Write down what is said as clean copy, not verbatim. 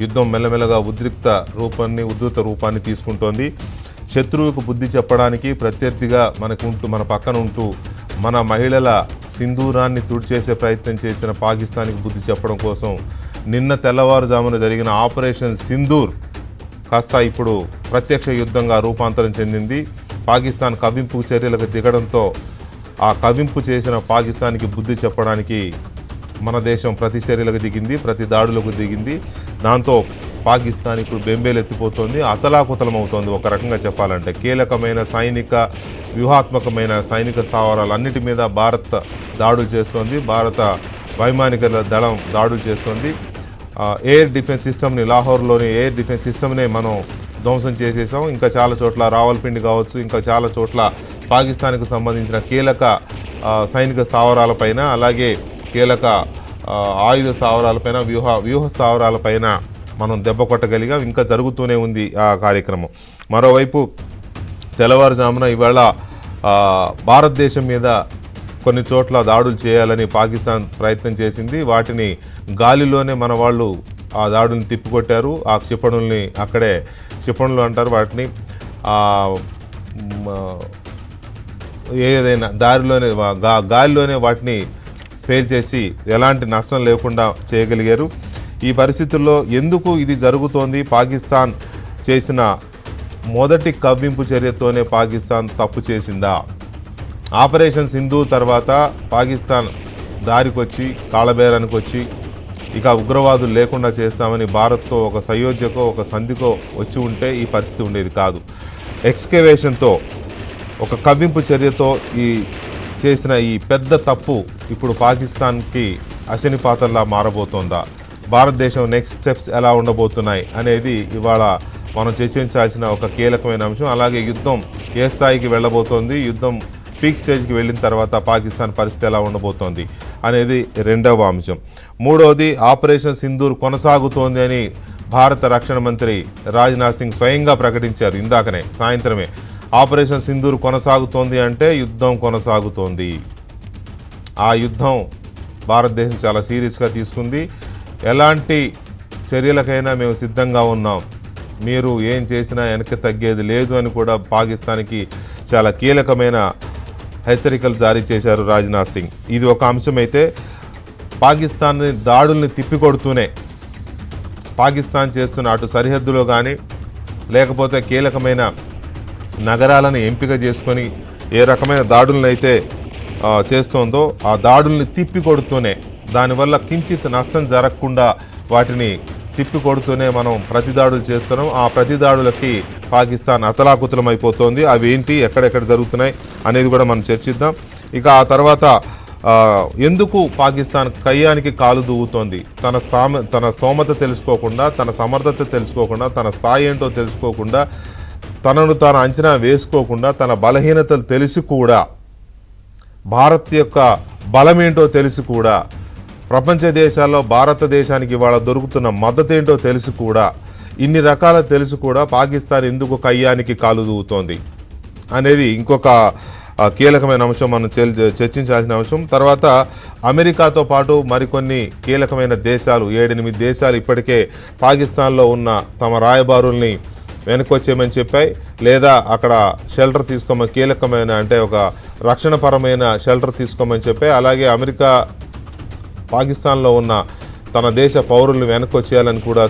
యుద్ధం మెల్లమెల్లగా ఉధృత రూపాన్ని తీసుకుంటోంది. శత్రువుకు బుద్ధి చెప్పడానికి ప్రత్యర్థిగా మన పక్కన ఉంటూ మన మహిళల సింధూరాన్ని తుడిచేసే ప్రయత్నం చేసిన పాకిస్తాన్కి బుద్ధి చెప్పడం కోసం నిన్న తెల్లవారుజామున జరిగిన ఆపరేషన్ సింధూర్ కాస్త ఇప్పుడు ప్రత్యక్ష యుద్ధంగా రూపాంతరం చెందింది. పాకిస్తాన్ కవ్వింపు చర్యలకు దిగడంతో ఆ కవ్వింపు చేసిన పాకిస్తాన్కి బుద్ధి చెప్పడానికి మన దేశం ప్రతి చర్యలకు దిగింది, ప్రతి దాడులకు దిగింది. దాంతో పాకిస్తాన్ ఇప్పుడు బెంబేలెత్తిపోతుంది, అతలాకుతలమవుతోంది. ఒక రకంగా చెప్పాలంటే కీలకమైన వ్యూహాత్మకమైన సైనిక స్థావరాలన్నిటి మీద భారత్ దాడులు చేస్తోంది. భారత వైమానిక దళం దాడులు చేస్తోంది. ఎయిర్ డిఫెన్స్ సిస్టమ్ని, లాహోర్లోని ఎయిర్ డిఫెన్స్ సిస్టమ్నే మనం ధ్వంసం చేసేసాం. ఇంకా చాలా చోట్ల రావల్పిండి కావచ్చు, ఇంకా చాలా చోట్ల పాకిస్తాన్కు సంబంధించిన కీలక సైనిక స్థావరాలపైన, అలాగే కీలక ఆయుధ స్థావరాలపైన, వ్యూహ స్థావరాలపైన మనం దెబ్బ కొట్టగలిగాం. ఇంకా జరుగుతూనే ఉంది ఆ కార్యక్రమం. మరోవైపు తెల్లవారుజామున ఇవాళ భారతదేశం మీద కొన్ని చోట్ల దాడులు చేయాలని పాకిస్తాన్ ప్రయత్నం చేసింది. వాటిని గాలిలోనే మన వాళ్ళు ఆ దాడుల్ని తిప్పికొట్టారు. ఆ క్షిపణుల్ని అక్కడే, క్షిపణులు అంటారు వాటిని, ఏదైనా దారిలోనే గాలిలోనే వాటిని పేల్చేసి ఎలాంటి నష్టం లేకుండా చేయగలిగారు. ఈ పరిస్థితుల్లో ఎందుకు ఇది జరుగుతోంది? పాకిస్తాన్ చేసిన మొదటి కవ్వింపు చర్యతోనే పాకిస్తాన్ తప్పు చేసిందా? ఆపరేషన్ సింధూర్ తర్వాత పాకిస్తాన్ దారికొచ్చి, కాళ్ళబేరానికి వచ్చి ఇక ఉగ్రవాదులు లేకుండా చేస్తామని భారత్తో ఒక సయోధ్యకో ఒక సంధికో వచ్చి ఉంటే ఈ పరిస్థితి ఉండేది కాదు. ఎక్స్కవేషన్తో, ఒక కవ్వింపు చర్యతో చేసిన ఈ పెద్ద తప్పు ఇప్పుడు పాకిస్తాన్కి అశనిపాతంలా మారబోతోందా? భారతదేశం నెక్స్ట్ స్టెప్స్ ఎలా ఉండబోతున్నాయి అనేది ఇవాళ మనం చర్చించాల్సిన ఒక కీలకమైన అంశం. అలాగే యుద్ధం ఏ స్థాయికి వెళ్ళబోతోంది, యుద్ధం పీక్ స్టేజ్కి వెళ్ళిన తర్వాత పాకిస్తాన్ పరిస్థితి ఎలా ఉండబోతోంది అనేది రెండవ అంశం. మూడవది, ఆపరేషన్ సింధూర్ కొనసాగుతోంది అని భారత రక్షణ మంత్రి రాజ్నాథ్ సింగ్ స్వయంగా ప్రకటించారు ఇందాకనే, సాయంత్రమే. ఆపరేషన్ సింధూర్ కొనసాగుతోంది అంటే యుద్ధం కొనసాగుతోంది. ఆ యుద్ధం భారతదేశం చాలా సీరియస్గా తీసుకుంది. ఎలాంటి చర్యలకైనా మేము సిద్ధంగా ఉన్నాం, మీరు ఏం చేసినా వెనక్కి తగ్గేది లేదు అని కూడా పాకిస్తాన్కి చాలా కీలకమైన హెచ్చరికలు జారీ చేశారు రాజ్నాథ్ సింగ్. ఇది ఒక అంశమైతే, పాకిస్తాన్ దాడుల్ని తిప్పికొడుతూనే పాకిస్తాన్ చేస్తున్న అటు సరిహద్దులో కానీ, లేకపోతే కీలకమైన నగరాలను ఎంపిక చేసుకొని ఏ రకమైన దాడులను అయితే చేస్తోందో ఆ దాడుల్ని తిప్పికొడుతూనే, దానివల్ల కించిత్ నష్టం జరగకుండా వాటిని తిప్పికొడుతూనే మనం ప్రతిదాడులు చేస్తున్నాం. ఆ ప్రతిదాడులకి పాకిస్తాన్ అతలాకుతలమైపోతోంది. అవి ఏంటి, ఎక్కడెక్కడ జరుగుతున్నాయి అనేది కూడా మనం చర్చిద్దాం. ఇక ఆ తర్వాత ఎందుకు పాకిస్తాన్ కయ్యానికి కాలు దూవుతోంది? తన స్తోమత తెలుసుకోకుండా, తన సమర్థత తెలుసుకోకుండా, తన స్థాయి ఏంటో తెలుసుకోకుండా, తనను తాను అంచనా వేసుకోకుండా, తన బలహీనతలు తెలిసి కూడా, భారత్ యొక్క బలమేంటో తెలిసి కూడా, ప్రపంచ దేశాల్లో భారతదేశానికి ఇవాళ దొరుకుతున్న మద్దతు ఏంటో తెలిసి కూడా, ఇన్ని రకాల తెలిసి కూడా పాకిస్తాన్ ఎందుకు కయ్యానికి కాలు దూవుతోంది అనేది ఇంకొక కీలకమైన అంశం, మనం చర్చించాల్సిన అంశం. తర్వాత అమెరికాతో పాటు మరికొన్ని కీలకమైన దేశాలు, 7-8 దేశాలు ఇప్పటికే పాకిస్తాన్లో ఉన్న తమ రాయబారుల్ని వెనకొచ్చేయమని చెప్పాయి, లేదా అక్కడ షెల్టర్ తీసుకోమని, కీలకమైన అంటే ఒక రక్షణపరమైన షెల్టర్ తీసుకోమని చెప్పాయి. అలాగే అమెరికా పాకిస్తాన్లో ఉన్న తన దేశ పౌరులను వెనక్కి వచ్చేయాలని కూడా